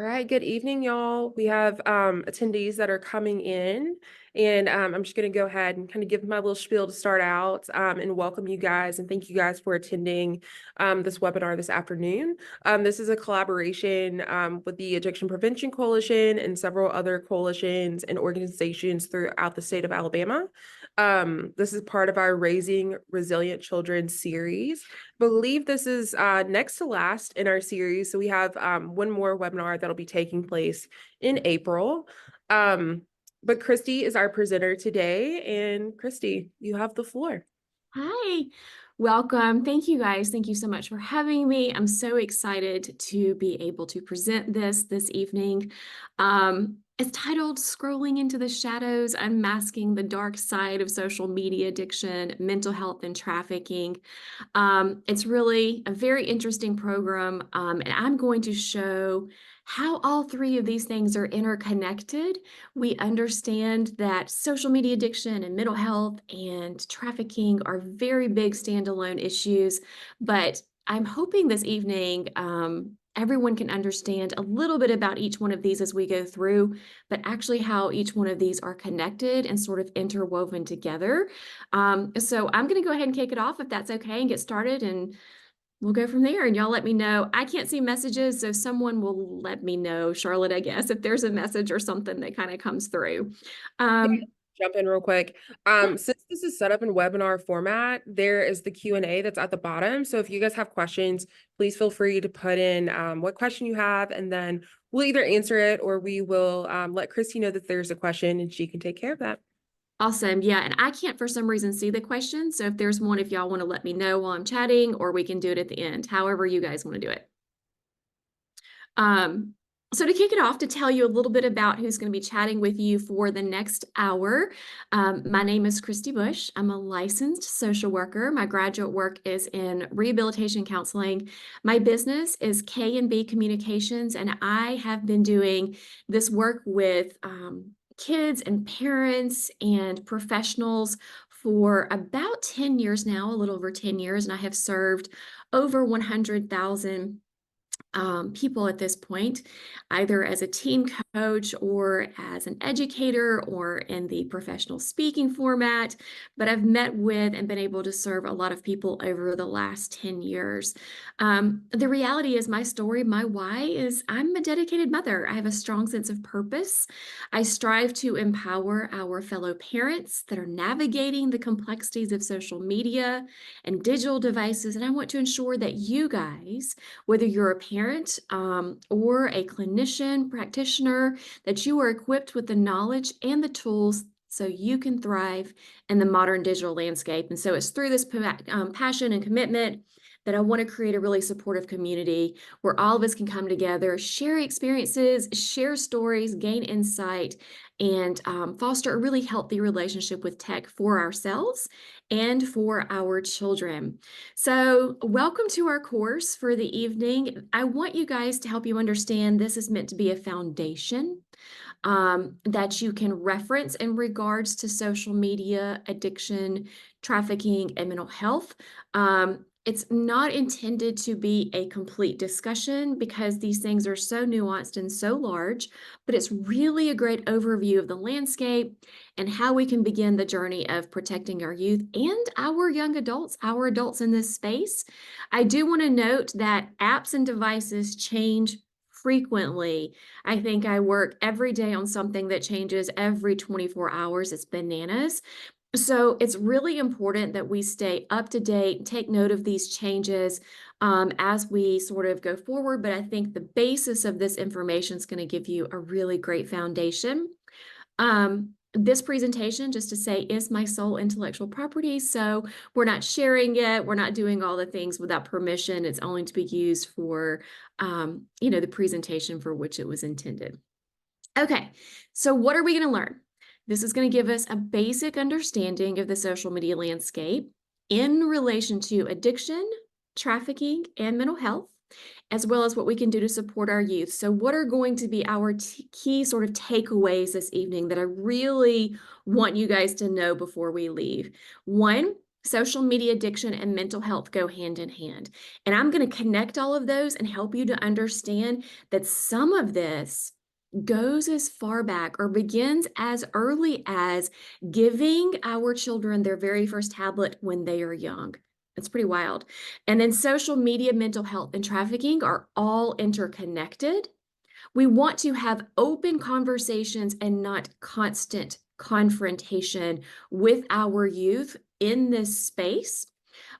All right, good evening, y'all. We have attendees that are coming in, and I'm just going to go ahead and kind of give my little spiel to start out and welcome you guys and thank you guys for attending this webinar this afternoon. This is a collaboration with the Addiction Prevention Coalition and several other coalitions and organizations throughout the state of Alabama. This is part of our Raising Resilient Children series. Believe this is next to last in our series. So we have one more webinar that'll be taking place in April. But Christy is our presenter today. And Christy, you have the floor. Hi, welcome. Thank you guys. Thank you so much for having me. I'm so excited to be able to present this evening. It's titled Scrolling into the Shadows, Unmasking the Dark Side of Social Media Addiction, Mental Health, and Trafficking. It's really a very interesting program, and I'm going to show how all three of these things are interconnected. We understand that social media addiction and mental health and trafficking are very big standalone issues, but I'm hoping this evening everyone can understand a little bit about each one of these as we go through, but actually how each one of these are connected and sort of interwoven together. So I'm going to go ahead and kick it off if that's okay and get started, and we'll go from there. And y'all let me know. I can't see messages, so someone will let me know, Charlotte, I guess, if there's a message or something that kind of comes through. Jump in real quick. Since this is set up in webinar format, there is the Q&A that's at the bottom. So if you guys have questions, please feel free to put in what question you have, and then we'll either answer it or we will let Christy know that there's a question and she can take care of that. Awesome. Yeah. And I can't for some reason see the question. So if there's one, if y'all want to let me know while I'm chatting, or we can do it at the end, however you guys want to do it. So to kick it off, to tell you a little bit about who's going to be chatting with you for the next hour, my name is Christy Bush. I'm a licensed social worker. My graduate work is in rehabilitation counseling. My business is K&B Communications, and I have been doing this work with kids and parents and professionals for about 10 years now, a little over 10 years, and I have served over 100,000 people at this point, either as a team coach or as an educator or in the professional speaking format. But I've met with and been able to serve a lot of people over the last 10 years. The reality is, my story, my why is I'm a dedicated mother. I have a strong sense of purpose. I strive to empower our fellow parents that are navigating the complexities of social media and digital devices. And I want to ensure that you guys, whether you're a parent or a clinician, practitioner, that you are equipped with the knowledge and the tools so you can thrive in the modern digital landscape. And so it's through this passion and commitment that I want to create a really supportive community where all of us can come together, share experiences, share stories, gain insight, and foster a really healthy relationship with tech for ourselves and for our children. So welcome to our course for the evening. I want you guys to help you understand this is meant to be a foundation that you can reference in regards to social media, addiction, trafficking, and mental health. It's not intended to be a complete discussion because these things are so nuanced and so large, but it's really a great overview of the landscape and how we can begin the journey of protecting our youth and our young adults, our adults in this space. I do want to note that apps and devices change frequently. I think I work every day on something that changes every 24 hours. It's bananas. So it's really important that we stay up to date, take note of these changes as we sort of go forward. But I think the basis of this information is going to give you a really great foundation. This presentation, just to say, is my sole intellectual property. So we're not sharing it. We're not doing all the things without permission. It's only to be used for, the presentation for which it was intended. Okay, so what are we going to learn? This is going to give us a basic understanding of the social media landscape in relation to addiction, trafficking, and mental health, as well as what we can do to support our youth. So what are going to be our key sort of takeaways this evening that I really want you guys to know before we leave? One, Social media addiction and mental health go hand in hand. And I'm going to connect all of those and help you to understand that some of this goes as far back or begins as early as giving our children their very first tablet when they are young. That's pretty wild. And then social media, mental health, and trafficking are all interconnected. We want to have open conversations and not constant confrontation with our youth in this space.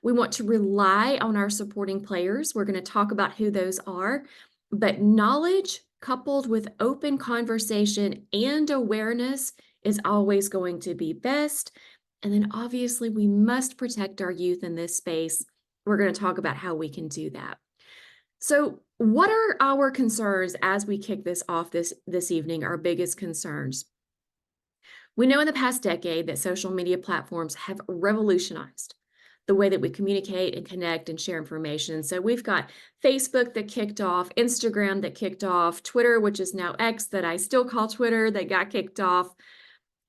We want to rely on our supporting players. We're going to talk about who those are, but knowledge coupled with open conversation and awareness is always going to be best. And then obviously we must protect our youth in this space. We're going to talk about how we can do that. So what are our concerns as we kick this off this evening, our biggest concerns? We know in the past decade that social media platforms have revolutionized the way that we communicate and connect and share information. So we've got Facebook that kicked off, Instagram that kicked off, Twitter, which is now X, that I still call Twitter, that got kicked off.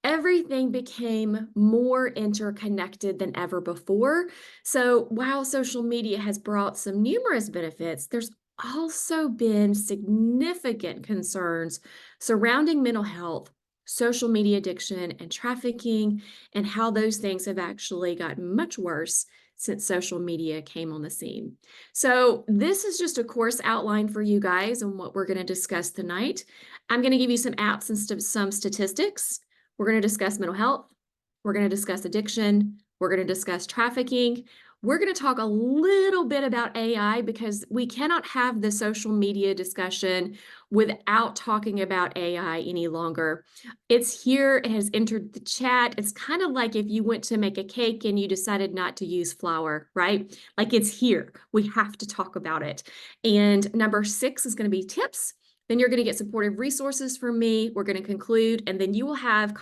Everything became more interconnected than ever before. So while social media has brought some numerous benefits, there's also been significant concerns surrounding mental health, social media addiction, and trafficking, and how those things have actually gotten much worse since social media came on the scene. So this is just a course outline for you guys on what we're going to discuss tonight. I'm going to give you some apps and some statistics. We're going to discuss mental health. We're going to discuss addiction. We're going to discuss trafficking. We're going to talk a little bit about AI because we cannot have the social media discussion without talking about AI any longer. It's here. It has entered the chat. It's kind of like if you went to make a cake and you decided not to use flour, right? Like it's here. We have to talk about it. And number 6 is going to be tips. Then you're going to get supportive resources from me. We're going to conclude, and then you will have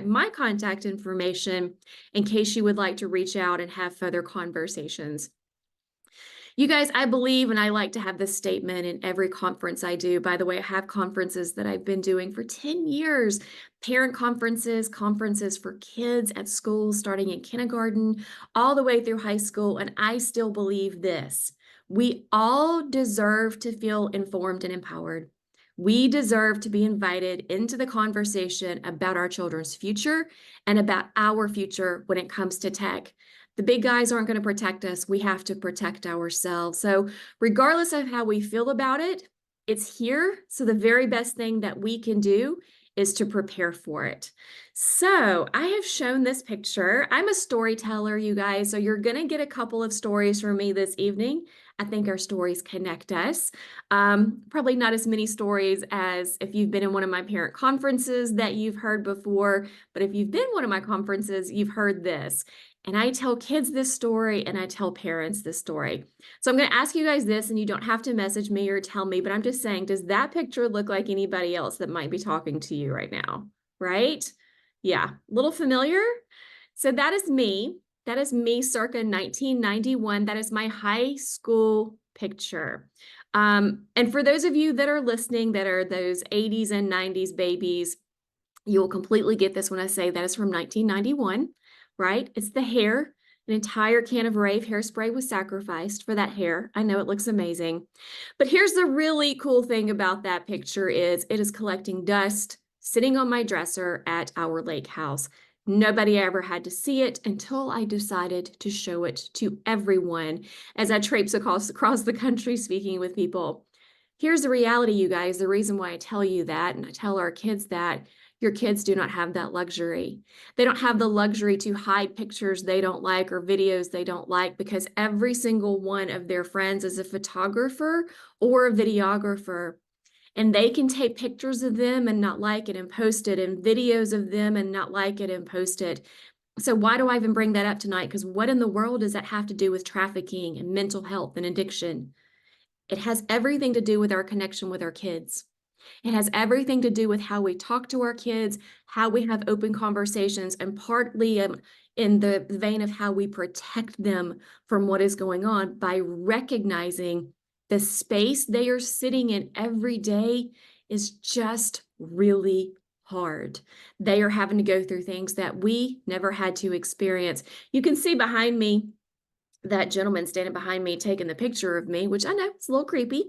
my contact information in case you would like to reach out and have further conversations. You guys, I believe, and I like to have this statement in every conference I do. By the way, I have conferences that I've been doing for 10 years, parent conferences, conferences for kids at school, starting in kindergarten, all the way through high school. And I still believe this: we all deserve to feel informed and empowered. We deserve to be invited into the conversation about our children's future and about our future when it comes to tech. The big guys aren't going to protect us. We have to protect ourselves. So regardless of how we feel about it, it's here. So the very best thing that we can do is to prepare for it. So I have shown this picture. I'm a storyteller, you guys, so you're going to get a couple of stories from me this evening. I think our stories connect us. Probably not as many stories as if you've been in one of my parent conferences that you've heard before, but if you've been one of my conferences, you've heard this. And I tell kids this story and I tell parents this story. So I'm going to ask you guys this, and you don't have to message me or tell me, but I'm just saying, does that picture look like anybody else that might be talking to you right now? Right? Yeah, a little familiar? So that is me. That is me circa 1991. That is my high school picture. And for those of you that are listening that are those 80s and 90s babies, you will completely get this when I say that is from 1991, right? It's the hair. An entire can of Rave hairspray was sacrificed for that hair. I know it looks amazing. But here's the really cool thing about that picture is it is collecting dust sitting on my dresser at our lake house. Nobody ever had to see it until I decided to show it to everyone as I traipse across the country speaking with people. Here's the reality, you guys. The reason why I tell you that, and I tell our kids that, your kids do not have that luxury. They don't have the luxury to hide pictures they don't like or videos they don't like because every single one of their friends is a photographer or a videographer. And they can take pictures of them and not like it and post it, and videos of them and not like it and post it. So why do I even bring that up tonight? Because what in the world does that have to do with trafficking and mental health and addiction? It has everything to do with our connection with our kids. It has everything to do with how we talk to our kids, how we have open conversations, and partly in the vein of how we protect them from what is going on by recognizing the space they are sitting in every day is just really hard. They are having to go through things that we never had to experience. You can see behind me that gentleman standing behind me taking the picture of me, which I know it's a little creepy.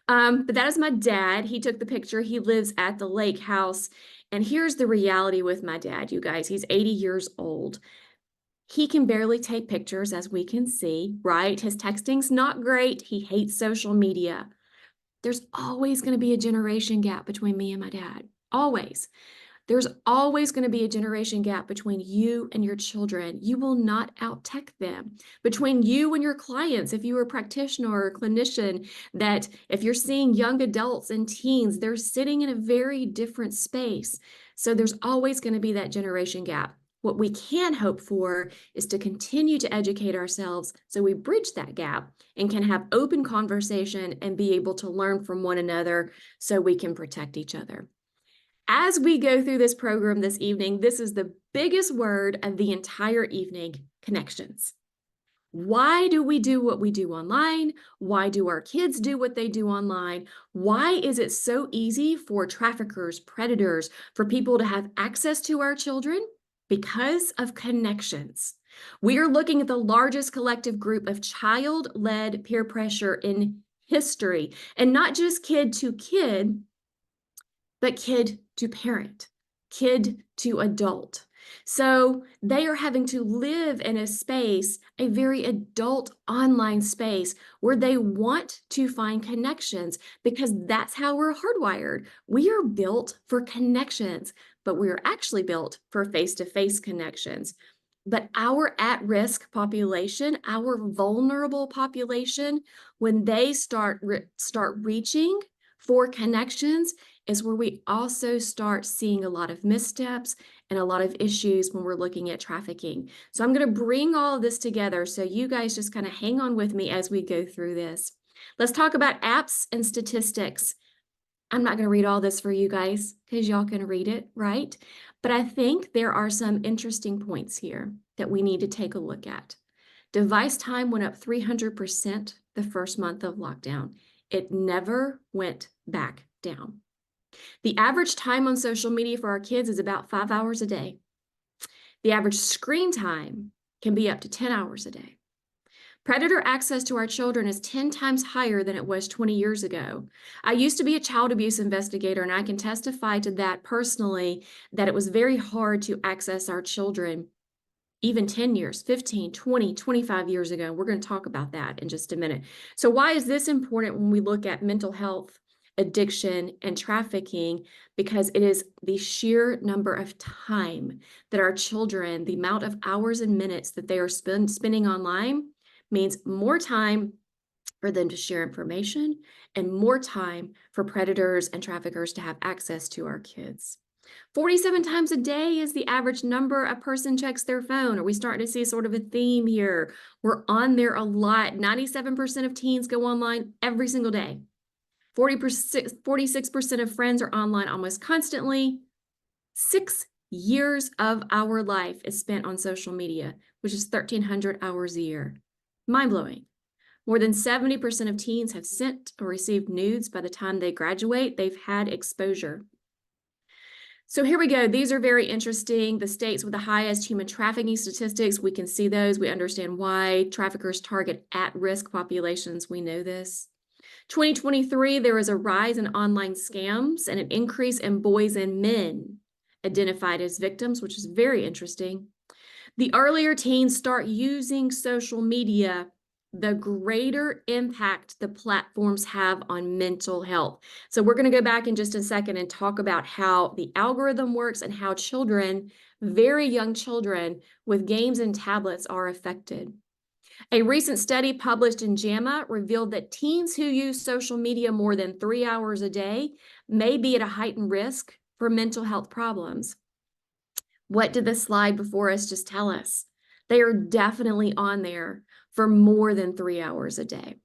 But that is my dad. He took the picture. He lives at the lake house. And here's the reality with my dad, you guys. He's 80 years old. He can barely take pictures, as we can see, right? His texting's not great. He hates social media. There's always going to be a generation gap between me and my dad. Always. There's always going to be a generation gap between you and your children. You will not out-tech them. Between you and your clients, if you are a practitioner or a clinician, that if you're seeing young adults and teens, they're sitting in a very different space. So there's always going to be that generation gap. What we can hope for is to continue to educate ourselves so we bridge that gap and can have open conversation and be able to learn from one another so we can protect each other. As we go through this program this evening, this is the biggest word of the entire evening: connections. Why do we do what we do online? Why do our kids do what they do online? Why is it so easy for traffickers, predators, for people to have access to our children? Because of connections. We are looking at the largest collective group of child-led peer pressure in history, and not just kid to kid, but kid to parent, kid to adult. So they are having to live in a space, a very adult online space, where they want to find connections because that's how we're hardwired. We are built for connections, but we are actually built for face-to-face connections. But our at-risk population, our vulnerable population, when they start reaching for connections, is where we also start seeing a lot of missteps and a lot of issues when we're looking at trafficking. So I'm going to bring all of this together so you guys just kind of hang on with me as we go through this. Let's talk about apps and statistics. I'm not going to read all this for you guys because y'all can read it, right? But I think there are some interesting points here that we need to take a look at. Device time went up 300% the first month of lockdown. It never went back down. The average time on social media for our kids is about 5 hours a day. The average screen time can be up to 10 hours a day. Predator access to our children is 10 times higher than it was 20 years ago. I used to be a child abuse investigator, and I can testify to that personally, that it was very hard to access our children even 10 years, 15, 20, 25 years ago. We're going to talk about that in just a minute. So why is this important when we look at mental health, addiction, and trafficking? Because it is the sheer number of time that our children, the amount of hours and minutes that they are spending online, means more time for them to share information and more time for predators and traffickers to have access to our kids. 47 times a day is the average number a person checks their phone. Are we starting to see sort of a theme here? We're on there a lot. 97% of teens go online every single day. 46% of friends are online almost constantly. 6 years of our life is spent on social media, which is 1,300 hours a year. Mind-blowing. More than 70% of teens have sent or received nudes by the time they graduate. They've had exposure. So here we go. These are very interesting. The states with the highest human trafficking statistics, we can see those. We understand why traffickers target at-risk populations. We know this. 2023, there was a rise in online scams and an increase in boys and men identified as victims, which is very interesting. The earlier teens start using social media, the greater impact the platforms have on mental health. So we're going to go back in just a second and talk about how the algorithm works and how children, very young children with games and tablets, are affected. A recent study published in JAMA revealed that teens who use social media more than 3 hours a day may be at a heightened risk for mental health problems. What did the slide before us just tell us? They are definitely on there for more than 3 hours a day.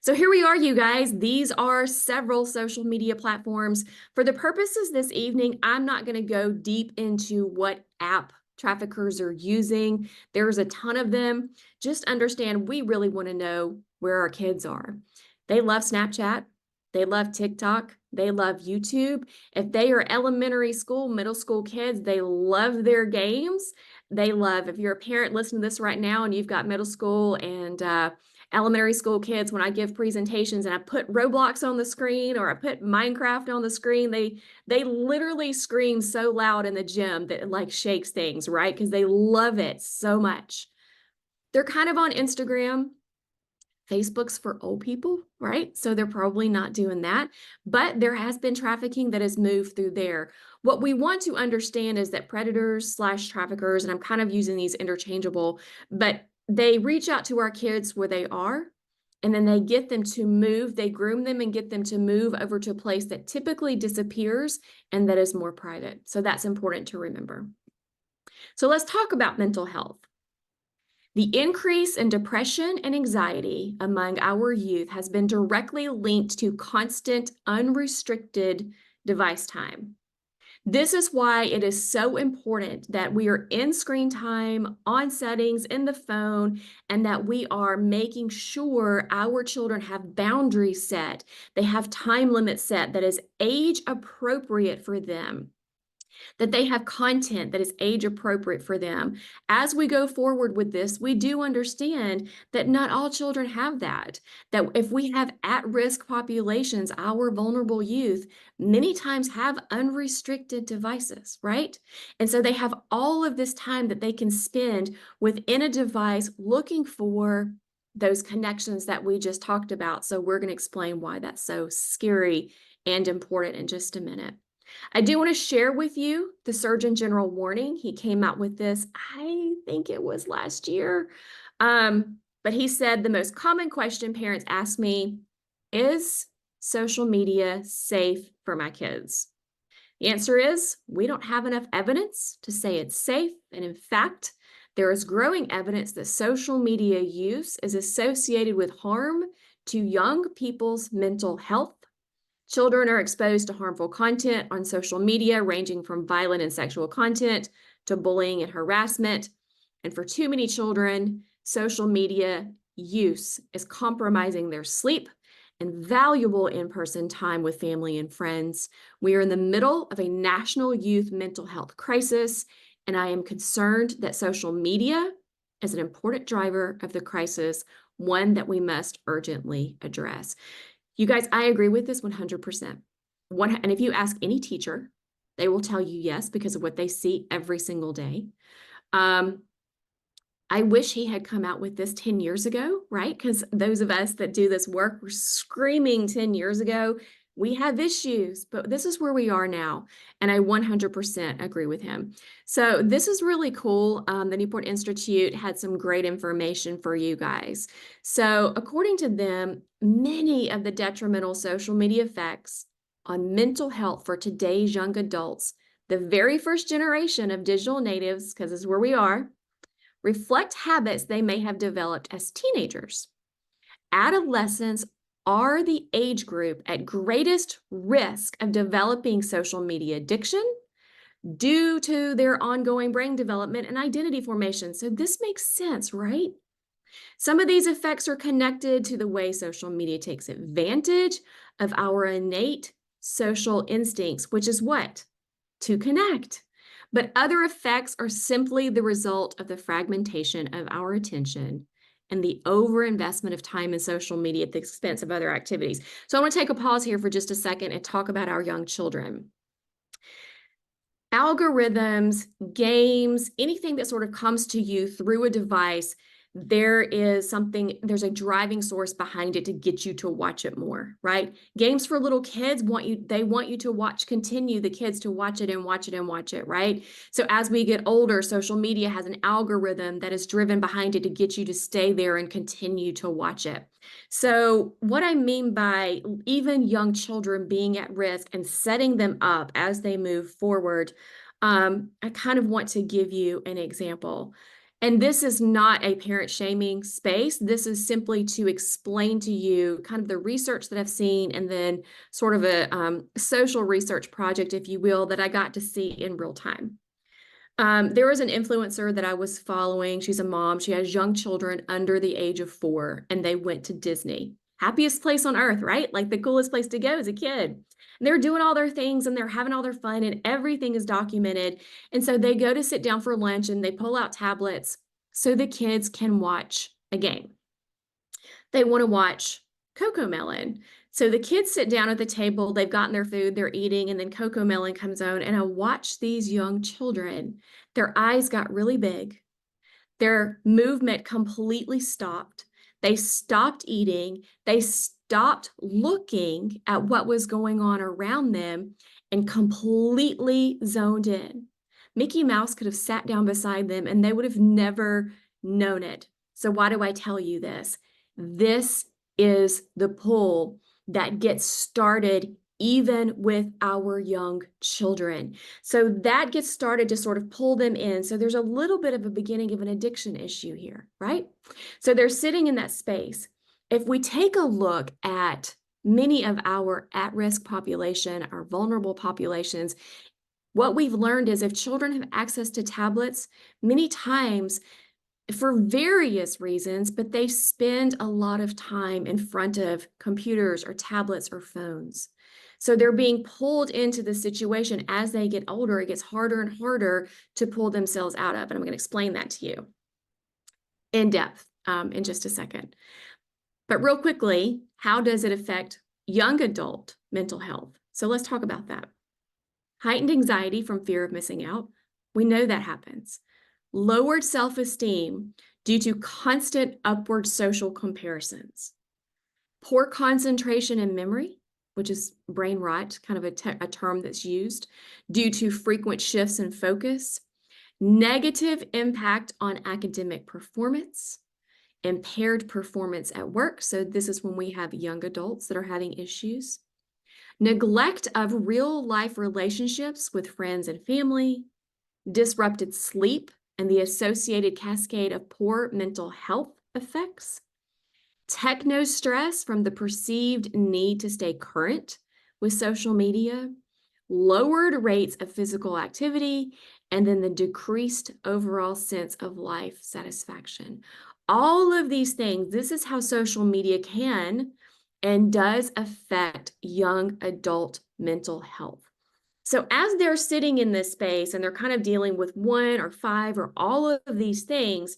So here we are, you guys. These are several social media platforms. For the purposes this evening, I'm not going to go deep into what app traffickers are using. There's a ton of them. Just understand we really want to know where our kids are. They love Snapchat. They love TikTok. They love YouTube. If they are elementary school, middle school kids, they love their games. They love, if you're a parent listening to this right now and you've got middle school and elementary school kids, when I give presentations and I put Roblox on the screen or I put Minecraft on the screen, they literally scream so loud in the gym that it like shakes things, right? Because they love it so much. They're kind of on Instagram. Facebook's for old people, right? So they're probably not doing that, but there has been trafficking that has moved through there. What we want to understand is that predators slash traffickers, and I'm kind of using these interchangeable, but they reach out to our kids where they are, and then they get them to move, they groom them and get them to move over to a place that typically disappears and that is more private. So that's important to remember. So let's talk about mental health. The increase in depression and anxiety among our youth has been directly linked to constant, unrestricted device time. This is why it is so important that we are in screen time, on settings, in the phone, and that we are making sure our children have boundaries set. They have time limits set that is age appropriate for them, that they have content that is age appropriate for them. As we go forward with this, we do understand that not all children have that if we have at-risk populations, our vulnerable youth many times have unrestricted devices, right? And so they have all of this time that they can spend within a device looking for those connections that we just talked about. So we're going to explain why that's so scary and important in just a minute. I do want to share with you the Surgeon General warning. He came out with this, I think it was last year. But he said the most common question parents ask me is social media safe for my kids? The answer is we don't have enough evidence to say it's safe. And in fact, there is growing evidence that social media use is associated with harm to young people's mental health. Children are exposed to harmful content on social media, ranging from violent and sexual content to bullying and harassment. And for too many children, social media use is compromising their sleep and valuable in-person time with family and friends. We are in the middle of a national youth mental health crisis, and I am concerned that social media is an important driver of the crisis, one that we must urgently address. You guys, I agree with this 100%. And if you ask any teacher, they will tell you yes, because of what they see every single day. I wish he had come out with this 10 years ago, right? Because those of us that do this work were screaming 10 years ago, we have issues, but this is where we are now. And I 100% agree with him. So this is really cool. The Newport Institute had some great information for you guys. So according to them, many of the detrimental social media effects on mental health for today's young adults, the very first generation of digital natives, because this is where we are, reflect habits they may have developed as teenagers. Adolescents are the age group at greatest risk of developing social media addiction due to their ongoing brain development and identity formation. So this makes sense, right? Some of these effects are connected to the way social media takes advantage of our innate social instincts, which is what? To connect. But other effects are simply the result of the fragmentation of our attention and the overinvestment of time in social media at the expense of other activities. So I want to take a pause here for just a second and talk about our young children. Algorithms, games, anything that sort of comes to you through a device, there's a driving source behind it to get you to watch it more, right? Games for little kids want you to continue the kids to watch it and watch it and watch it, right? So as we get older, social media has an algorithm that is driven behind it to get you to stay there and continue to watch it. So what I mean by even young children being at risk and setting them up as they move forward, I kind of want to give you an example. And this is not a parent shaming space. This is simply to explain to you kind of the research that I've seen and then sort of a social research project, if you will, that I got to see in real time. There was an influencer that I was following. She's a mom. She has young children under the age of 4, and they went to Disney. happiest place on earth, right? Like the coolest place to go as a kid. And they're doing all their things and they're having all their fun and everything is documented. And so they go to sit down for lunch and they pull out tablets so the kids can watch a game. They want to watch CoComelon. So the kids sit down at the table, they've gotten their food, they're eating, and then CoComelon comes on. And I watch these young children. Their eyes got really big. Their movement completely stopped. They stopped eating. They stopped looking at what was going on around them and completely zoned in. Mickey Mouse could have sat down beside them and they would have never known it. So why do I tell you this? This is the pull that gets started even with our young children. So that gets started to sort of pull them in. So there's a little bit of a beginning of an addiction issue here, right? So they're sitting in that space. If we take a look at many of our at-risk population, our vulnerable populations, what we've learned is if children have access to tablets, many times for various reasons, but they spend a lot of time in front of computers or tablets or phones. So they're being pulled into the situation as they get older. It gets harder and harder to pull themselves out of. And I'm going to explain that to you in depth in just a second. But real quickly, how does it affect young adult mental health? So let's talk about that. Heightened anxiety from fear of missing out. We know that happens. Lowered self-esteem due to constant upward social comparisons. Poor concentration and memory, which is brain rot, kind of a term that's used, due to frequent shifts in focus. Negative impact on academic performance. Impaired performance at work. So this is when we have young adults that are having issues. Neglect of real life relationships with friends and family. Disrupted sleep and the associated cascade of poor mental health effects. Techno stress from the perceived need to stay current with social media. Lowered rates of physical activity, and then the decreased overall sense of life satisfaction. All of these things, this is how social media can and does affect young adult mental health. So as they're sitting in this space and they're kind of dealing with one or five or all of these things,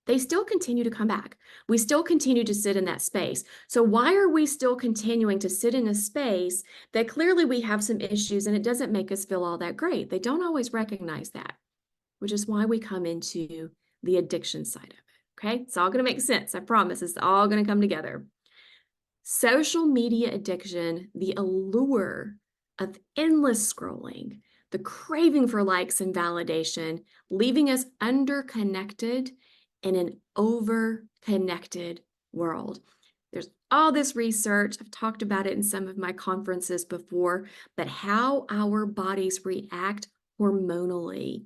they still continue to come back. We still continue to sit in that space. So why are we still continuing to sit in a space that clearly we have some issues and it doesn't make us feel all that great? They don't always recognize that, which is why we come into the addiction side of it. Okay, it's all going to make sense. I promise it's all going to come together. Social media addiction, the allure of endless scrolling, the craving for likes and validation, leaving us underconnected in an over-connected world. There's all this research, I've talked about it in some of my conferences before, but how our bodies react hormonally,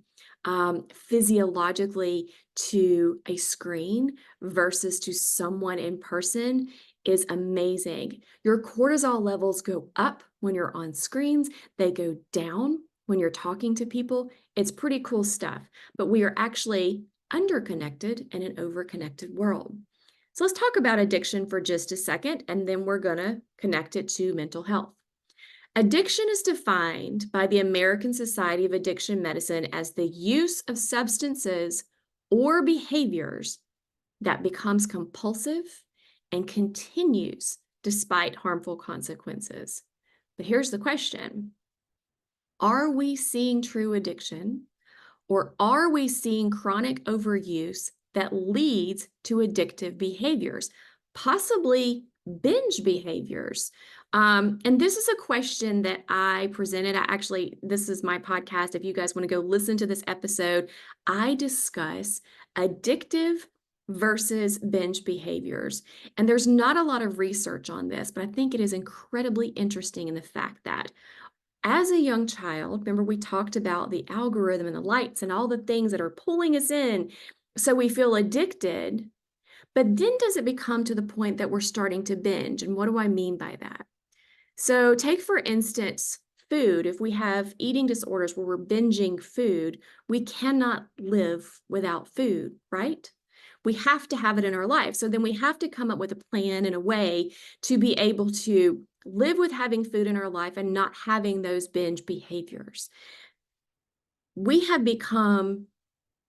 physiologically to a screen versus to someone in person is amazing. Your cortisol levels go up when you're on screens. They go down when you're talking to people. It's pretty cool stuff, but we are actually underconnected in an overconnected world. So let's talk about addiction for just a second, and then we're going to connect it to mental health. Addiction is defined by the American Society of Addiction Medicine as the use of substances or behaviors that becomes compulsive and continues despite harmful consequences. But here's the question. Are we seeing true addiction, or are we seeing chronic overuse that leads to addictive behaviors, possibly binge behaviors? And this is a question that I presented. This is my podcast. If you guys want to go listen to this episode, I discuss addictive versus binge behaviors. And there's not a lot of research on this, but I think it is incredibly interesting in the fact that as a young child, remember we talked about the algorithm and the lights and all the things that are pulling us in, so we feel addicted, but then does it become to the point that we're starting to binge? And what do I mean by that? So take, for instance, food. If we have eating disorders where we're binging food, we cannot live without food, right? We have to have it in our life. So then we have to come up with a plan and a way to be able to live with having food in our life and not having those binge behaviors. We have become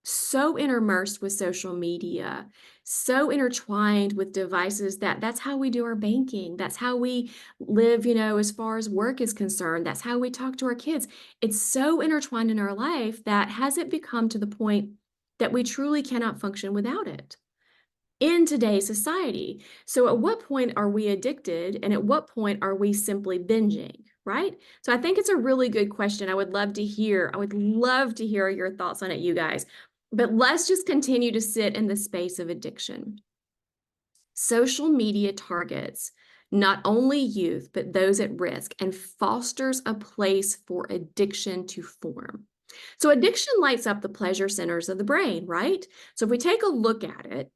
so interspersed with social media, so intertwined with devices that that's how we do our banking. That's how we live, as far as work is concerned. That's how we talk to our kids. It's so intertwined in our life that has it become to the point that we truly cannot function without it in today's society. So at what point are we addicted and at what point are we simply binging, right? So I think it's a really good question. I would love to hear your thoughts on it, you guys. But let's just continue to sit in the space of addiction. Social media targets not only youth, but those at risk and fosters a place for addiction to form. So addiction lights up the pleasure centers of the brain, right? So if we take a look at it,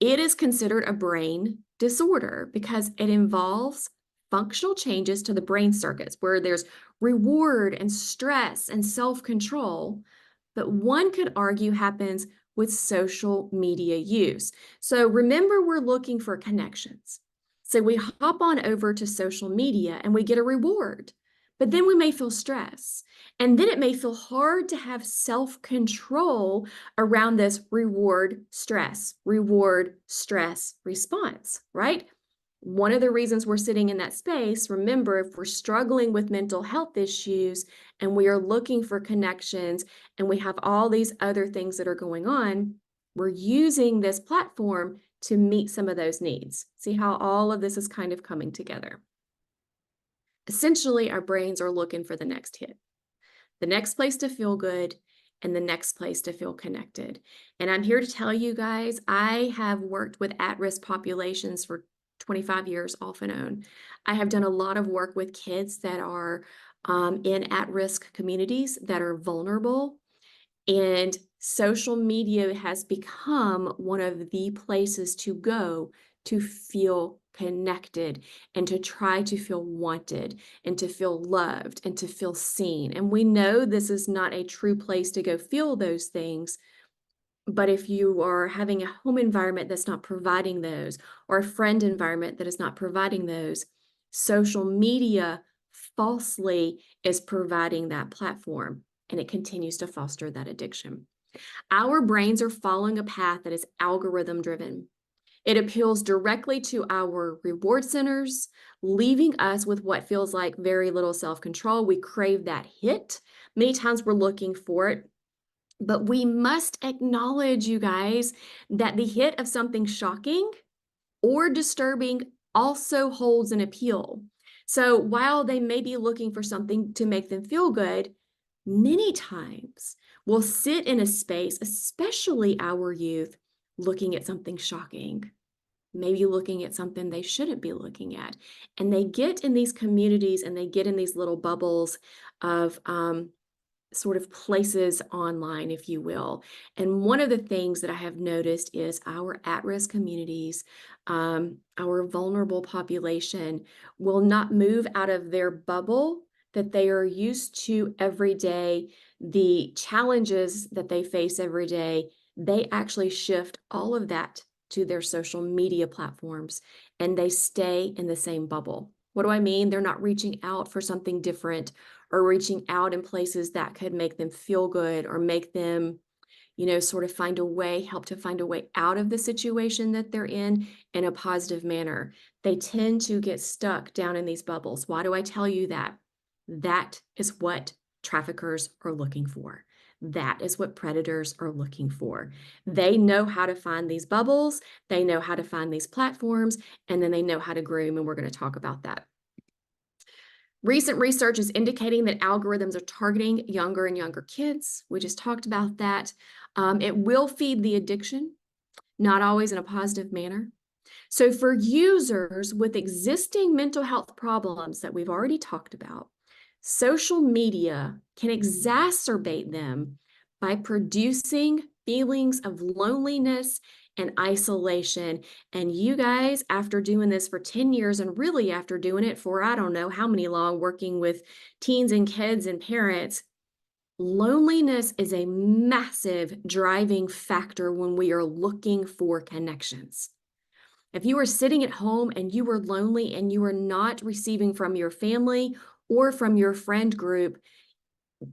it is considered a brain disorder because it involves functional changes to the brain circuits where there's reward and stress and self-control, but one could argue happens with social media use. So remember, we're looking for connections. So we hop on over to social media and we get a reward, but then we may feel stress. And then it may feel hard to have self-control around this reward stress response, right? One of the reasons we're sitting in that space, remember, if we're struggling with mental health issues and we are looking for connections and we have all these other things that are going on, we're using this platform to meet some of those needs. See how all of this is kind of coming together. Essentially, our brains are looking for the next hit, the next place to feel good, and the next place to feel connected. And I'm here to tell you guys, I have worked with at-risk populations for 25 years off and on. I have done a lot of work with kids that are in at-risk communities that are vulnerable. And social media has become one of the places to go to feel connected and to try to feel wanted and to feel loved and to feel seen. And we know this is not a true place to go feel those things. But if you are having a home environment that's not providing those, or a friend environment that is not providing those, social media falsely is providing that platform, and it continues to foster that addiction. Our brains are following a path that is algorithm driven. It appeals directly to our reward centers, leaving us with what feels like very little self-control. We crave that hit. Many times we're looking for it. But we must acknowledge, you guys, that the hit of something shocking or disturbing also holds an appeal. So while they may be looking for something to make them feel good, many times we'll sit in a space, especially our youth, looking at something shocking, maybe looking at something they shouldn't be looking at. And they get in these communities and they get in these little bubbles of sort of places online, if you will. And one of the things that I have noticed is our at-risk communities, our vulnerable population will not move out of their bubble that they are used to every day, the challenges that they face every day. They actually shift all of that to their social media platforms and they stay in the same bubble. What do I mean? They're not reaching out for something different or reaching out in places that could make them feel good or make them, sort of help to find a way out of the situation that they're in a positive manner. They tend to get stuck down in these bubbles. Why do I tell you that? That is what traffickers are looking for. That is what predators are looking for. They know how to find these bubbles, they know how to find these platforms, and then they know how to groom, and we're going to talk about that. Recent research is indicating that algorithms are targeting younger and younger kids. We just talked about that. It will feed the addiction, not always in a positive manner. So for users with existing mental health problems that we've already talked about, social media can exacerbate them by producing feelings of loneliness and isolation. And you guys, after doing this for 10 years and really after doing it for, I don't know how many long, working with teens and kids and parents, Loneliness is a massive driving factor when we are looking for connections. If you are sitting at home and you are lonely and you are not receiving from your family or from your friend group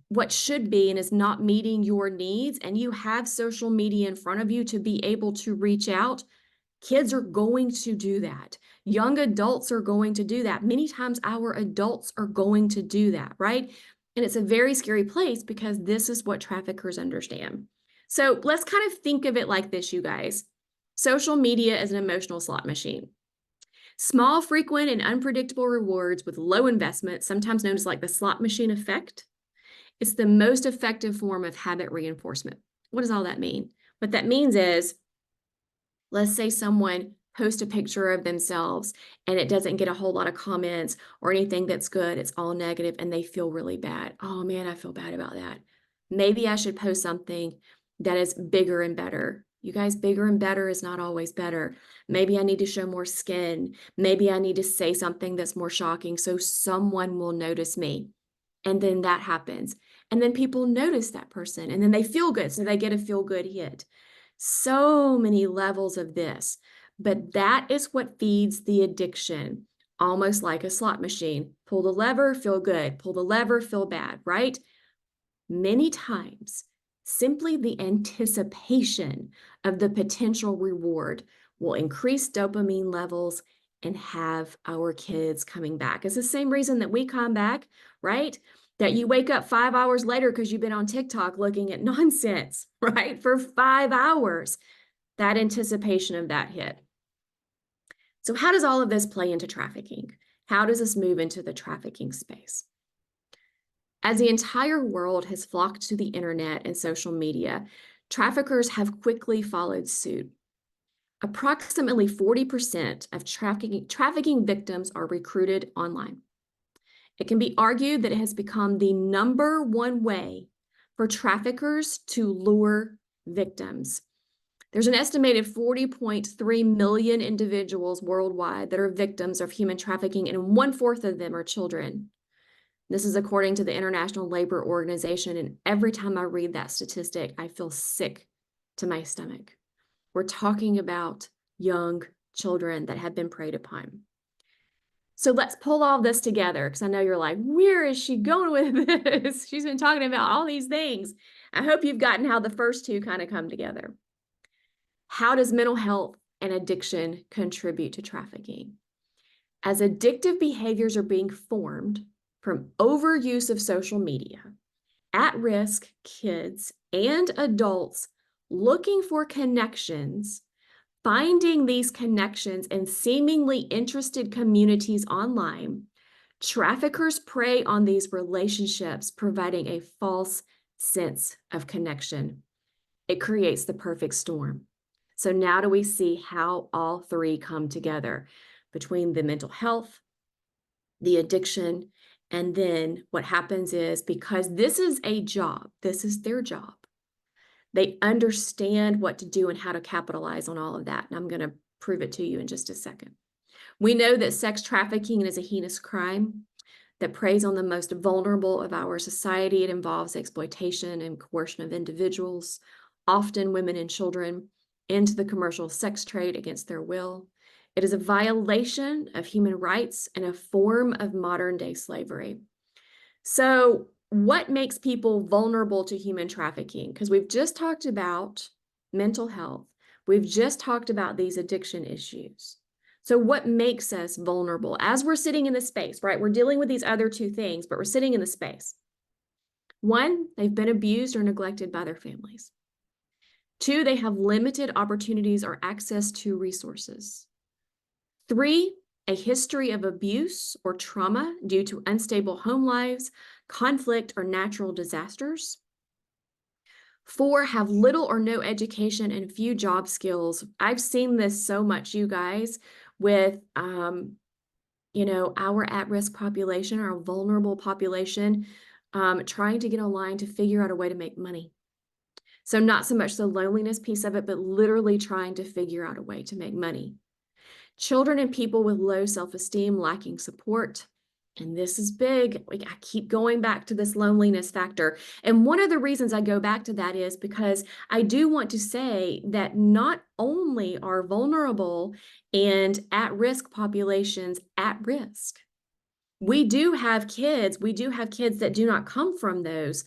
what should be and is not meeting your needs, and you have social media in front of you to be able to reach out, kids are going to do that. Young adults are going to do that. Many times our adults are going to do that, right? And it's a very scary place because this is what traffickers understand. So let's kind of think of it like this, you guys. Social media is an emotional slot machine. Small, frequent, and unpredictable rewards with low investment, sometimes known as like the slot machine effect. It's the most effective form of habit reinforcement. What does all that mean? What that means is, let's say someone posts a picture of themselves and it doesn't get a whole lot of comments or anything that's good. It's all negative and they feel really bad. Oh man, I feel bad about that. Maybe I should post something that is bigger and better. You guys, bigger and better is not always better. Maybe I need to show more skin. Maybe I need to say something that's more shocking so someone will notice me. And then that happens. And then people notice that person and then they feel good. So they get a feel good hit. So many levels of this, but that is what feeds the addiction, almost like a slot machine. Pull the lever, feel good. Pull the lever, feel bad, right? Many times, simply the anticipation of the potential reward will increase dopamine levels and have our kids coming back. It's the same reason that we come back, right? That you wake up 5 hours later because you've been on TikTok looking at nonsense, right? For 5 hours, that anticipation of that hit. So how does all of this play into trafficking? How does this move into the trafficking space? As the entire world has flocked to the internet and social media, traffickers have quickly followed suit. Approximately 40% of trafficking victims are recruited online. It can be argued that it has become the #1 way for traffickers to lure victims. There's an estimated 40.3 million individuals worldwide that are victims of human trafficking, and 1/4 of them are children. This is according to the International Labor Organization, and every time I read that statistic, I feel sick to my stomach. We're talking about young children that have been preyed upon. So let's pull all this together, because I know you're like, where is she going with this? She's been talking about all these things. I hope you've gotten how the first two kind of come together. How does mental health and addiction contribute to trafficking? As addictive behaviors are being formed from overuse of social media, at-risk kids and adults looking for connections, finding these connections in seemingly interested communities online, traffickers prey on these relationships, providing a false sense of connection. It creates the perfect storm. So now do we see how all three come together between the mental health, the addiction, and then what happens is, because this is a job, this is their job, they understand what to do and how to capitalize on all of that. And I'm going to prove it to you in just a second. We know that sex trafficking is a heinous crime that preys on the most vulnerable of our society. It involves exploitation and coercion of individuals, often women and children, into the commercial sex trade against their will. It is a violation of human rights and a form of modern-day slavery. So what makes people vulnerable to human trafficking? Because we've just talked about mental health. We've just talked about these addiction issues. So what makes us vulnerable as we're sitting in the space, right? We're dealing with these other two things, but we're sitting in the space. One, they've been abused or neglected by their families. Two, they have limited opportunities or access to resources. Three, a history of abuse or trauma due to unstable home lives, conflict, or natural disasters. Four, have little or no education and few job skills. I've seen this so much, you guys, with our at-risk population, our vulnerable population, trying to get online to figure out a way to make money. So not so much the loneliness piece of it, but literally trying to figure out a way to make money. Children and people with low self-esteem, lacking support, And this is big. I keep going back to this loneliness factor. And one of the reasons I go back to that is because I do want to say that not only are vulnerable and at-risk populations at risk, we do have kids that do not come from those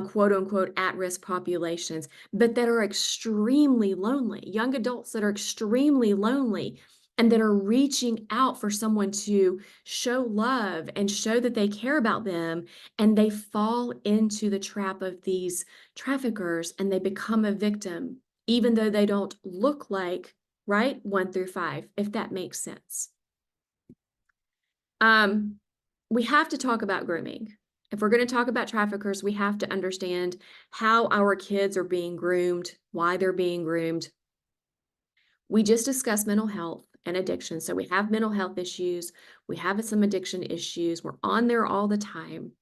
quote unquote at-risk populations, but that are extremely lonely, young adults that are extremely lonely and that are reaching out for someone to show love and show that they care about them. And they fall into the trap of these traffickers and they become a victim, even though they don't look like, right, 1 through 5, if that makes sense. We have to talk about grooming. If we're going to talk about traffickers, we have to understand how our kids are being groomed, why they're being groomed. We just discussed mental health and addiction. So we have mental health issues. We have some addiction issues. We're on there all the time.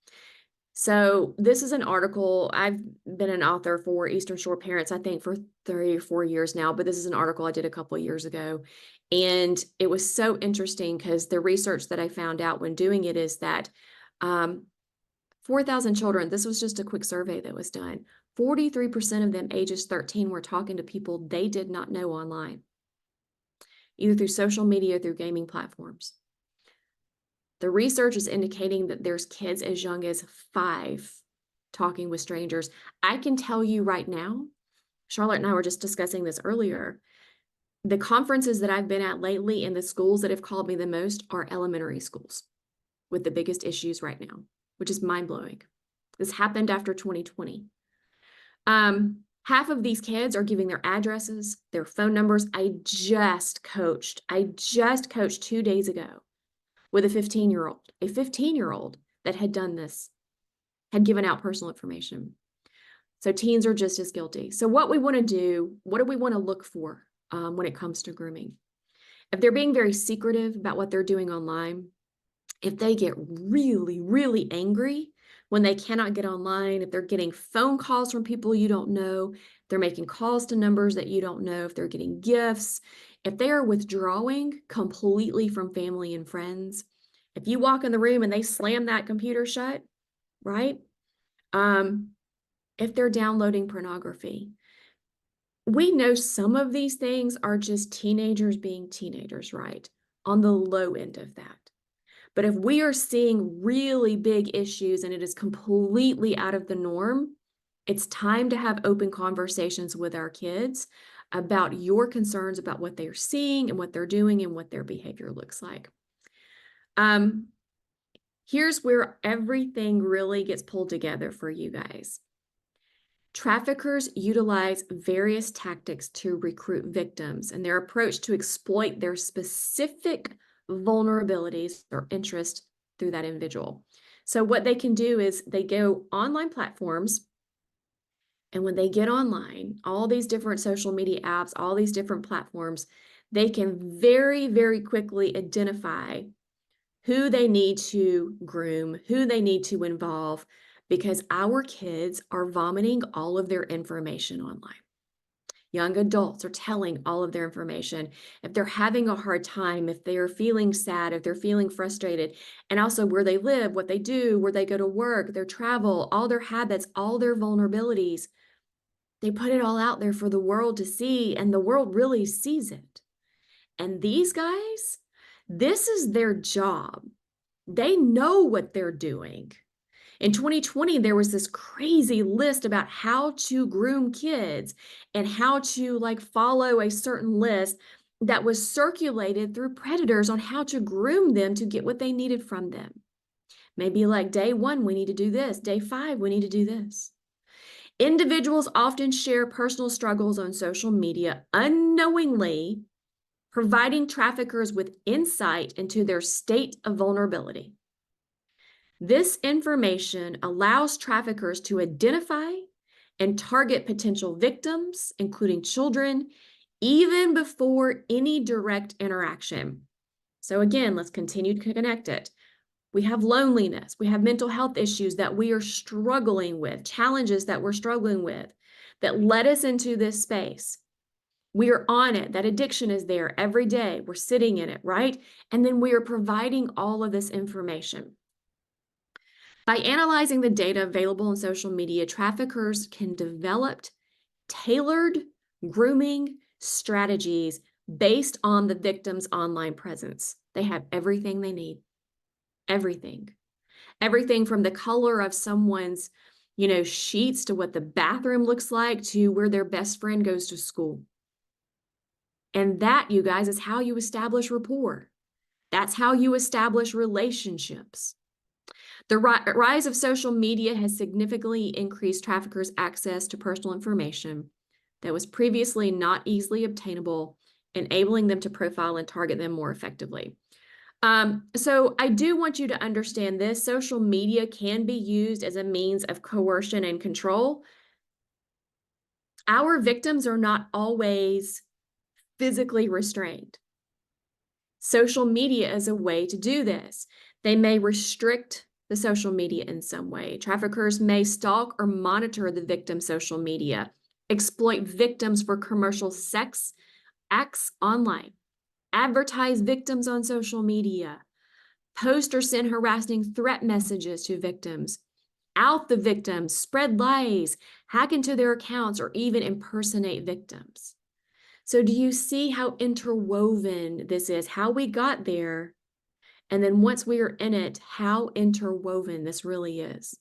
So this is an article. I've been an author for Eastern Shore Parents, I think for 3 or 4 years now, but this is an article I did a couple of years ago. And it was so interesting because the research that I found out when doing it is that 4,000 children, this was just a quick survey that was done, 43% of them ages 13 were talking to people they did not know online, either through social media or through gaming platforms. The research is indicating that there's kids as young as 5 talking with strangers. I can tell you right now, Charlotte and I were just discussing this earlier, the conferences that I've been at lately and the schools that have called me the most are elementary schools with the biggest issues right now, which is mind-blowing. This happened after 2020. Half of these kids are giving their addresses, their phone numbers. I just coached 2 days ago with a 15-year-old that had done this, had given out personal information. So teens are just as guilty. So what we want to do, what do we want to look for when it comes to grooming? If they're being very secretive about what they're doing online, if they get really, really angry when they cannot get online, if they're getting phone calls from people you don't know, they're making calls to numbers that you don't know, if they're getting gifts, if they are withdrawing completely from family and friends, if you walk in the room and they slam that computer shut, right? If they're downloading pornography, we know some of these things are just teenagers being teenagers, right? On the low end of that. But if we are seeing really big issues and it is completely out of the norm, it's time to have open conversations with our kids about your concerns about what they're seeing and what they're doing and what their behavior looks like. Here's where everything really gets pulled together for you guys. Traffickers utilize various tactics to recruit victims, and their approach to exploit their specific vulnerabilities or interest through that individual. So what they can do is they go online platforms, and when they get online, all these different social media apps, all these different platforms, they can very, very quickly identify who they need to groom, who they need to involve, because our kids are vomiting all of their information online. Young adults are telling all of their information. If they're having a hard time, if they are feeling sad, if they're feeling frustrated, and also where they live, what they do, where they go to work, their travel, all their habits, all their vulnerabilities, they put it all out there for the world to see, and the world really sees it. And these guys, this is their job. They know what they're doing. In 2020, there was this crazy list about how to groom kids and how to follow a certain list that was circulated through predators on how to groom them to get what they needed from them. Maybe day 1, we need to do this. Day 5, we need to do this. Individuals often share personal struggles on social media unknowingly, providing traffickers with insight into their state of vulnerability. This information allows traffickers to identify and target potential victims, including children, even before any direct interaction. So again, let's continue to connect it. We have loneliness. We have mental health issues that we are struggling with, challenges that we're struggling with that led us into this space. We are on it. That addiction is there every day. We're sitting in it, right? And then we are providing all of this information. By analyzing the data available on social media, traffickers can develop tailored grooming strategies based on the victim's online presence. They have everything they need. Everything. Everything from the color of someone's, sheets to what the bathroom looks like to where their best friend goes to school. And that, you guys, is how you establish rapport. That's how you establish relationships. The rise of social media has significantly increased traffickers' access to personal information that was previously not easily obtainable, enabling them to profile and target them more effectively. So I do want you to understand this. Social media can be used as a means of coercion and control. Our victims are not always physically restrained. Social media is a way to do this. They may restrict the social media in some way. Traffickers may stalk or monitor the victim's social media, exploit victims for commercial sex acts online, advertise victims on social media, post or send harassing threat messages to victims, out the victims, spread lies, hack into their accounts, or even impersonate victims. So do you see how interwoven this is, how we got there, and then once we are in it, how interwoven this really is?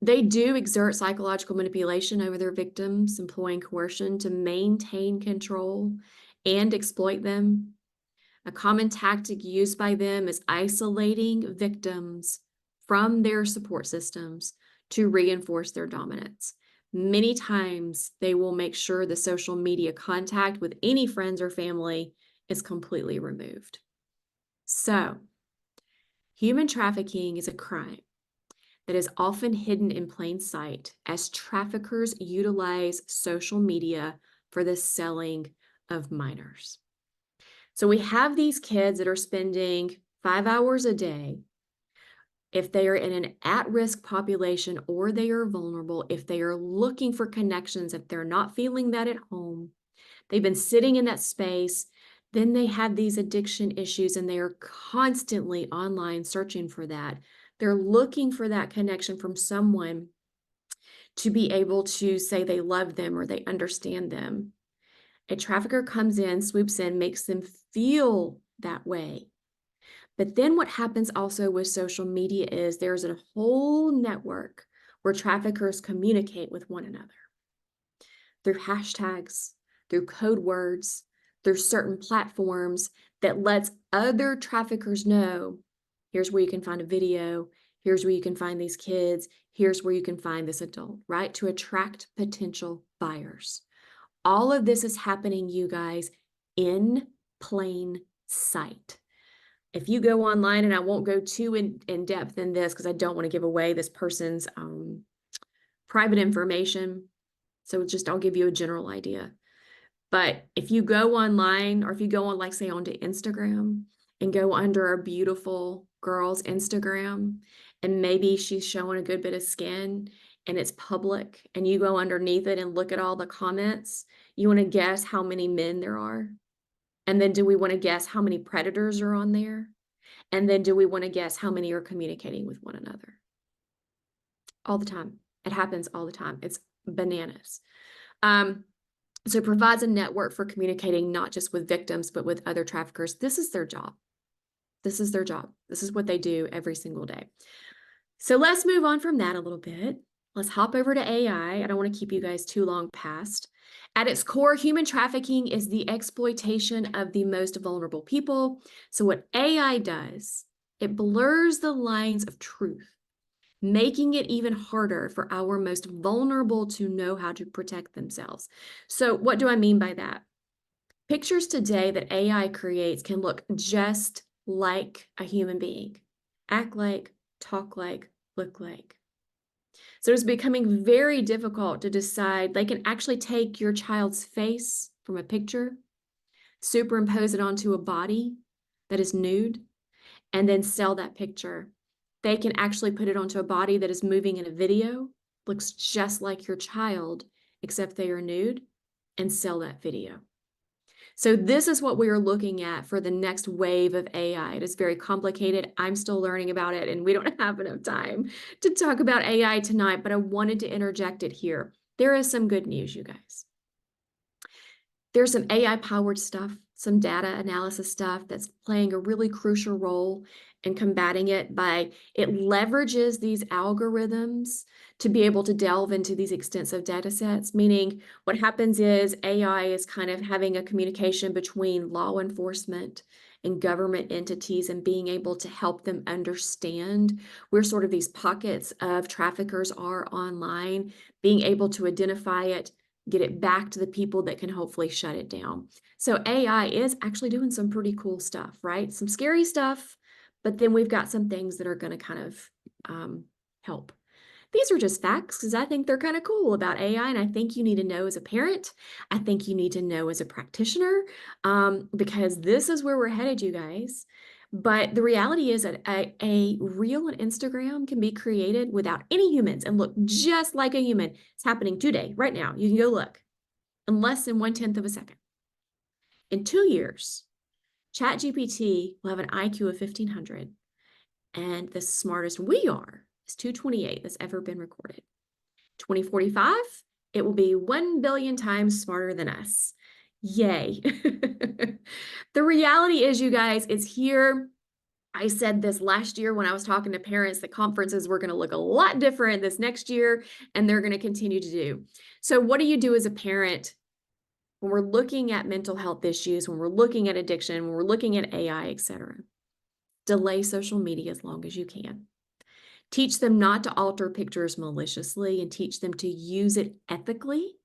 They do exert psychological manipulation over their victims, employing coercion to maintain control and exploit them. A common tactic used by them is isolating victims from their support systems to reinforce their dominance. Many times they will make sure the social media contact with any friends or family is completely removed. So, human trafficking is a crime that is often hidden in plain sight as traffickers utilize social media for the selling of minors. So we have these kids that are spending 5 hours a day. If they are in an at-risk population or they are vulnerable, if they are looking for connections, if they're not feeling that at home, they've been sitting in that space, then they have these addiction issues and they are constantly online searching for that. They're looking for that connection from someone to be able to say they love them or they understand them. A trafficker comes in, swoops in, makes them feel that way. But then what happens also with social media is there's a whole network where traffickers communicate with one another through hashtags, through code words, through certain platforms that lets other traffickers know, here's where you can find a video, here's where you can find these kids, here's where you can find this adult, right? To attract potential buyers. All of this is happening, you guys, in plain sight. If you go online, and I won't go too in depth in this because I don't want to give away this person's private information. So I'll give you a general idea. But if you go online, or if you go on, like say onto Instagram and go under a beautiful girl's Instagram, and maybe she's showing a good bit of skin and it's public, and you go underneath it and look at all the comments, you want to guess how many men there are? And then do we want to guess how many predators are on there? And then do we want to guess how many are communicating with one another? All the time. It happens all the time. It's bananas. So it provides a network for communicating not just with victims, but with other traffickers. This is their job. This is their job. This is what they do every single day. So let's move on from that a little bit. Let's hop over to AI. I don't want to keep you guys too long past. At its core, human trafficking is the exploitation of the most vulnerable people. So what AI does, it blurs the lines of truth, making it even harder for our most vulnerable to know how to protect themselves. So what do I mean by that? Pictures today that AI creates can look just like a human being, act like, talk like, look like. So it's becoming very difficult to decide. They can actually take your child's face from a picture, superimpose it onto a body that is nude, and then sell that picture. They can actually put it onto a body that is moving in a video, looks just like your child, except they are nude, and sell that video. So this is what we are looking at for the next wave of AI. It is very complicated. I'm still learning about it, and we don't have enough time to talk about AI tonight, but I wanted to interject it here. There is some good news, you guys. There's some AI-powered stuff, some data analysis stuff that's playing a really crucial role in combating it by it leverages these algorithms to be able to delve into these extensive data sets, meaning what happens is AI is kind of having a communication between law enforcement and government entities and being able to help them understand where sort of these pockets of traffickers are online, being able to identify it, get it back to the people that can hopefully shut it down. So AI is actually doing some pretty cool stuff, right? Some scary stuff, but then we've got some things that are going to kind of help. These are just facts because I think they're kind of cool about AI, and I think you need to know as a parent. I think you need to know as a practitioner, because this is where we're headed, you guys. But the reality is that a reel on Instagram can be created without any humans and look just like a human. It's happening today, right now. You can go look in less than 1/10 of a second. In 2 years, ChatGPT will have an IQ of 1500, and the smartest we are is 228 that's ever been recorded. 2045, it will be 1 billion times smarter than us. Yay. The reality is, you guys, it's here. I said this last year when I was talking to parents that conferences were going to look a lot different this next year, and they're going to continue to do. So what do you do as a parent when we're looking at mental health issues, when we're looking at addiction, when we're looking at AI, etc.? Delay social media as long as you can. Teach them not to alter pictures maliciously and teach them to use it ethically.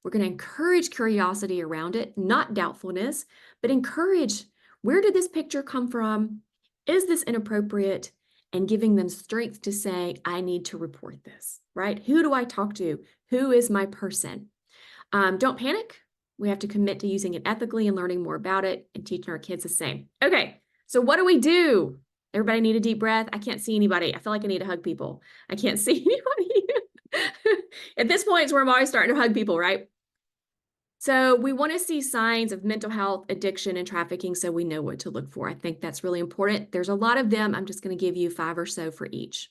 We're going to encourage curiosity around it, not doubtfulness, but encourage, where did this picture come from? Is this inappropriate? And giving them strength to say, I need to report this, right? Who do I talk to? Who is my person? Don't panic. We have to commit to using it ethically and learning more about it and teaching our kids the same. Okay, so what do we do? Everybody need a deep breath. I can't see anybody. I feel like I need to hug people. I can't see anybody. At this point, it's where I'm always starting to hug people, right? So we want to see signs of mental health, addiction, and trafficking so we know what to look for. I think that's really important. There's a lot of them. I'm just going to give you 5 or so for each.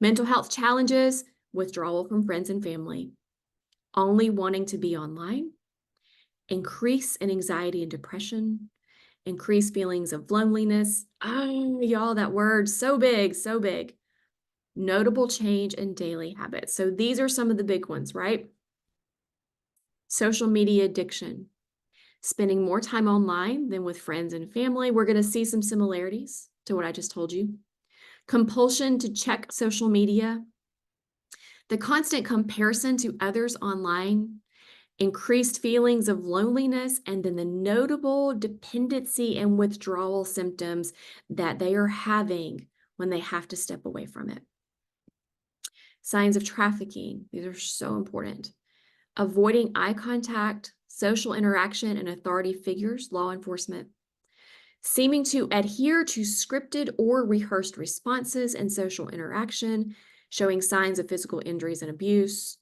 Mental health challenges, withdrawal from friends and family, only wanting to be online, increase in anxiety and depression, increased feelings of loneliness. Oh, y'all, that word, so big, so big. Notable change in daily habits. So these are some of the big ones, right? Social media addiction, spending more time online than with friends and family. We're going to see some similarities to what I just told you. Compulsion to check social media, the constant comparison to others online, increased feelings of loneliness, and then the notable dependency and withdrawal symptoms that they are having when they have to step away from it. Signs of trafficking, these are so important. Avoiding eye contact, social interaction, and authority figures, law enforcement. Seeming to adhere to scripted or rehearsed responses and social interaction, showing signs of physical injuries and abuse.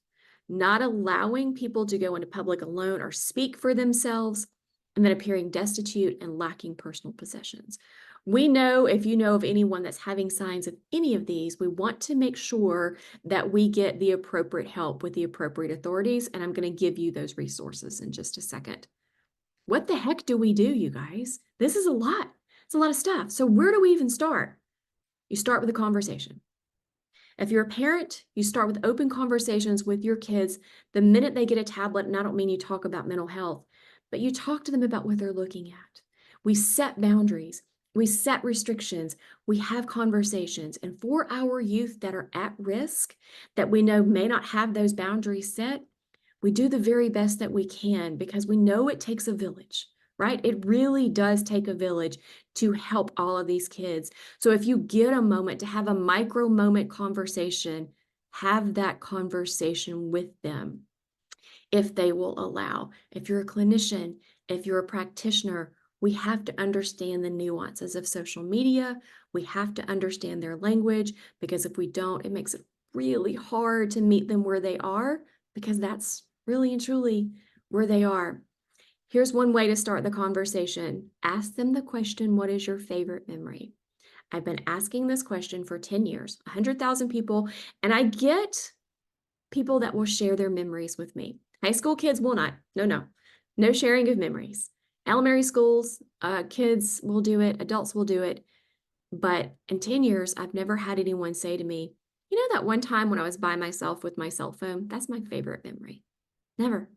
Not allowing people to go into public alone or speak for themselves, and then appearing destitute and lacking personal possessions. We know, if you know of anyone that's having signs of any of these, we want to make sure that we get the appropriate help with the appropriate authorities, and I'm going to give you those resources in just a second. What the heck do we do, you guys? This is a lot. It's a lot of stuff. So where do we even start? You start with a conversation. If you're a parent, you start with open conversations with your kids the minute they get a tablet. And I don't mean you talk about mental health, but you talk to them about what they're looking at. We set boundaries. We set restrictions. We have conversations. And for our youth that are at risk, that we know may not have those boundaries set, we do the very best that we can because we know it takes a village, right? It really does take a village to help all of these kids. So if you get a moment to have a micro moment conversation, have that conversation with them if they will allow. If you're a clinician, if you're a practitioner, we have to understand the nuances of social media. We have to understand their language because if we don't, it makes it really hard to meet them where they are because that's really and truly where they are. Here's one way to start the conversation. Ask them the question, what is your favorite memory? I've been asking this question for 10 years, 100,000 people, and I get people that will share their memories with me. High school kids will not. No sharing of memories. Elementary schools, kids will do it, adults will do it. But in 10 years, I've never had anyone say to me, you know, that one time when I was by myself with my cell phone, that's my favorite memory. Never.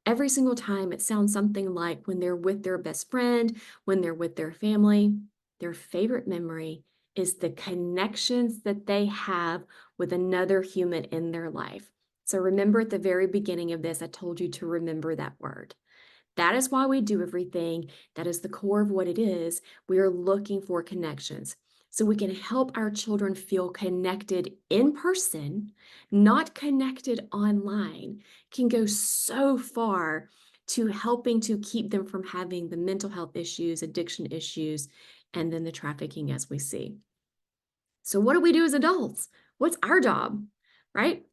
Every single time it sounds something like when they're with their best friend, when they're with their family, their favorite memory is the connections that they have with another human in their life. So remember at the very beginning of this, I told you to remember that word. That is why we do everything. That is the core of what it is. We are looking for connections. So we can help our children feel connected in person, not connected online, can go so far to helping to keep them from having the mental health issues, addiction issues, and then the trafficking as we see. So what do we do as adults? What's our job, right?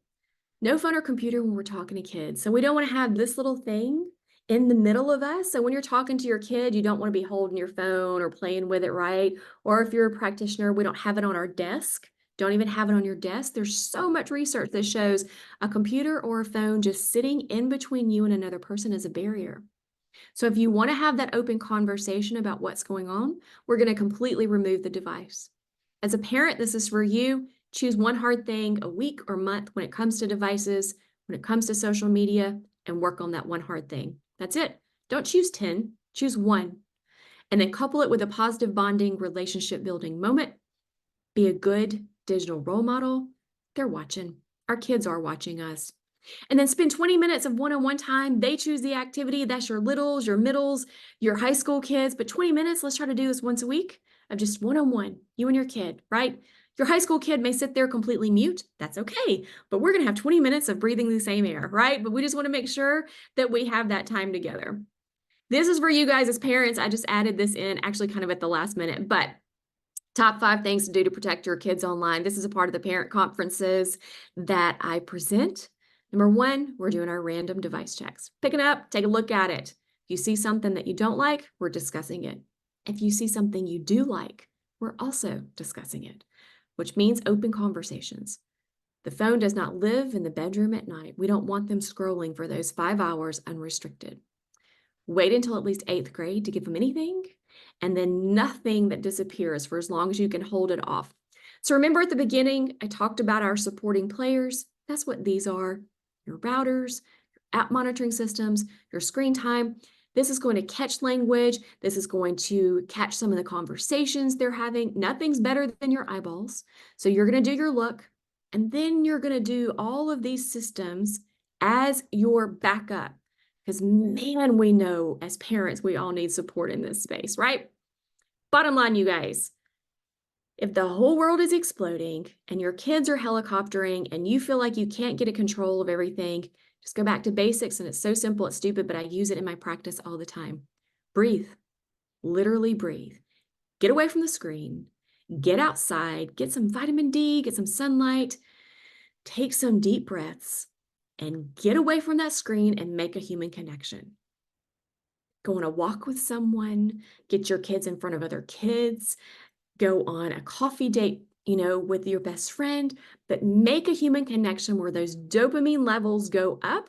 No phone or computer when we're talking to kids. So we don't want to have this little thing in the middle of us. So when you're talking to your kid, you don't want to be holding your phone or playing with it, right? Or if you're a practitioner, we don't have it on our desk. Don't even have it on your desk. There's so much research that shows a computer or a phone just sitting in between you and another person is a barrier. So if you want to have that open conversation about what's going on, we're going to completely remove the device. As a parent, this is for you. Choose one hard thing a week or month when it comes to devices, when it comes to social media, and work on that one hard thing. That's it. Don't choose 10, choose one. And then couple it with a positive bonding, relationship building moment. Be a good digital role model. They're watching. Our kids are watching us. And then spend 20 minutes of one-on-one time. They choose the activity. That's your littles, your middles, your high school kids. But 20 minutes, let's try to do this once a week of just one-on-one, you and your kid, right? Your high school kid may sit there completely mute. That's okay. But we're going to have 20 minutes of breathing the same air, right? But we just want to make sure that we have that time together. This is for you guys as parents. I just added this in actually kind of at the last minute, but top 5 things to do to protect your kids online. This is a part of the parent conferences that I present. Number 1, we're doing our random device checks. Pick it up, take a look at it. If you see something that you don't like, we're discussing it. If you see something you do like, we're also discussing it, which means open conversations. The phone does not live in the bedroom at night. We don't want them scrolling for those 5 hours unrestricted. Wait until at least 8th grade to give them anything, and then nothing that disappears for as long as you can hold it off. So remember at the beginning, I talked about our supporting players. That's what these are. Your routers, your app monitoring systems, your screen time. This is going to catch language. This is going to catch some of the conversations they're having. Nothing's better than your eyeballs. So you're going to do your look, and then you're going to do all of these systems as your backup. Because man, we know as parents, we all need support in this space, right? Bottom line, you guys, if the whole world is exploding and your kids are helicoptering and you feel like you can't get a control of everything, just go back to basics. And it's so simple, it's stupid, but I use it in my practice all the time. Breathe, literally breathe. Get away from the screen, get outside, get some vitamin D, get some sunlight, take some deep breaths, and get away from that screen and make a human connection. Go on a walk with someone, get your kids in front of other kids, go on a coffee date, with your best friend, but make a human connection where those dopamine levels go up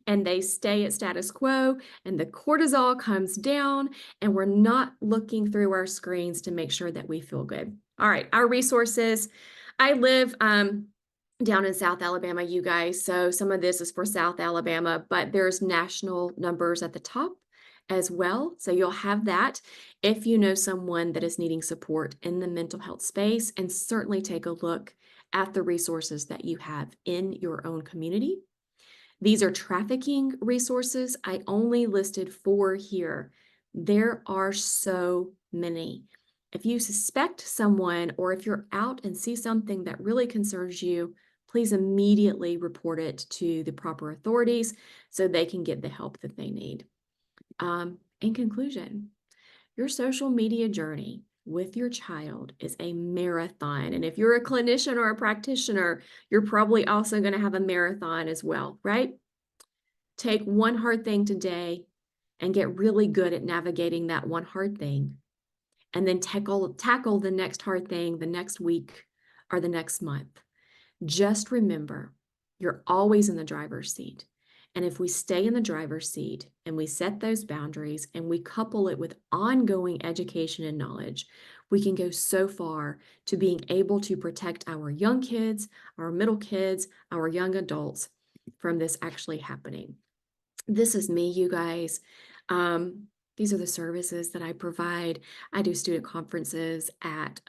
and they stay at status quo and the cortisol comes down and we're not looking through our screens to make sure that we feel good. All right, our resources. I live down in South Alabama, you guys. So some of this is for South Alabama, but there's national numbers at the top as well. So you'll have that if you know someone that is needing support in the mental health space, and certainly take a look at the resources that you have in your own community. These are trafficking resources. I only listed 4 here. There are so many. If you suspect someone or if you're out and see something that really concerns you, please immediately report it to the proper authorities so they can get the help that they need. In conclusion, your social media journey with your child is a marathon. And if you're a clinician or a practitioner, you're probably also going to have a marathon as well, right? Take one hard thing today and get really good at navigating that one hard thing, and then tackle the next hard thing the next week or the next month. Just remember, you're always in the driver's seat. And if we stay in the driver's seat and we set those boundaries and we couple it with ongoing education and knowledge, we can go so far to being able to protect our young kids, our middle kids, our young adults from this actually happening. This is me, you guys. These are the services that I provide. I do student conferences at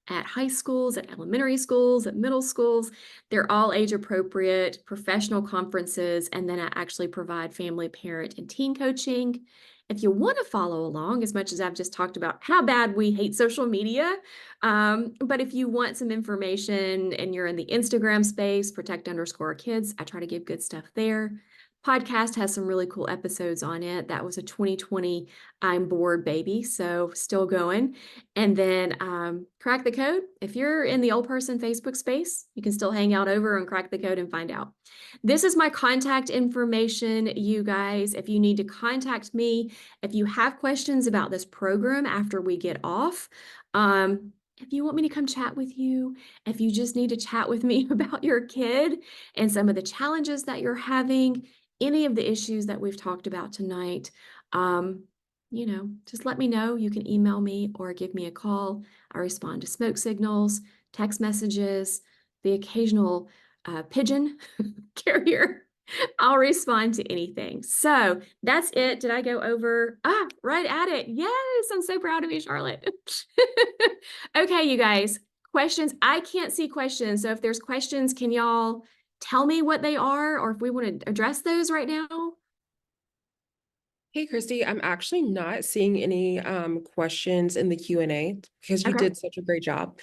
high schools, at elementary schools, at middle schools. They're all age appropriate professional conferences. And then I actually provide family, parent, and teen coaching. If you want to follow along, as much as I've just talked about how bad we hate social media, but if you want some information and you're in the Instagram space, protect_kids, I try to give good stuff there. Podcast has some really cool episodes on it. That was a 2020 I'm bored baby, so still going. And then Crack the Code. If you're in the old person Facebook space, you can still hang out over and crack the code and find out. This is my contact information, you guys. If you need to contact me, if you have questions about this program after we get off, if you want me to come chat with you, if you just need to chat with me about your kid and some of the challenges that you're having, any of the issues that we've talked about tonight, just let me know. You can email me or give me a call. I respond to smoke signals, text messages, the occasional pigeon carrier. I'll respond to anything. So that's it. Did I go over? Right at it. Yes, I'm so proud of you, Charlotte. Okay, you guys, questions. I can't see questions. So if there's questions, can y'all tell me what they are, or if we want to address those right now? Hey, Christy, I'm actually not seeing any questions in the Q&A because you Okay. did such a great job.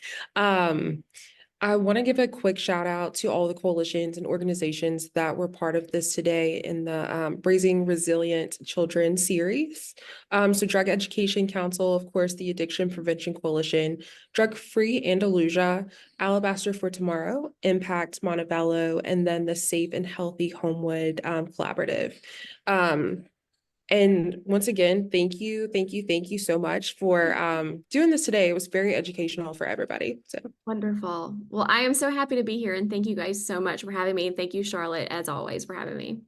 I want to give a quick shout out to all the coalitions and organizations that were part of this today in the Raising Resilient Children series. So Drug Education Council, of course, the Addiction Prevention Coalition, Drug Free Andalusia, Alabaster for Tomorrow, Impact Montevallo, and then the Safe and Healthy Homewood Collaborative. And once again, thank you so much for doing this today. It was very educational for everybody. So Wonderful. Well, I am so happy to be here, and thank you guys so much for having me. And thank you, Charlotte, as always, for having me.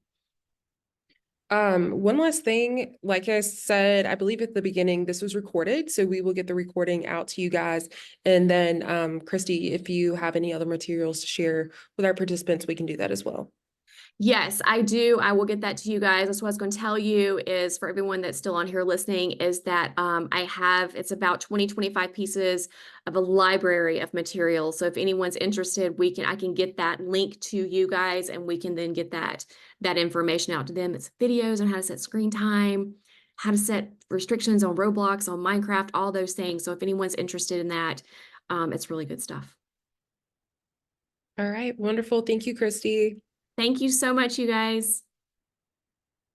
one last thing, like I said, I believe at the beginning, this was recorded, so we will get the recording out to you guys. And then Christy, if you have any other materials to share with our participants, we can do that as well. Yes, I do. I will get that to you guys. That's what I was going to tell you is for everyone that's still on here listening is that it's about 25 pieces of a library of materials. So if anyone's interested, I can get that link to you guys and we can then get that information out to them. It's videos on how to set screen time, how to set restrictions on Roblox, on Minecraft, all those things. So if anyone's interested in that, it's really good stuff. All right, wonderful. Thank you, Christy. Thank you so much, you guys.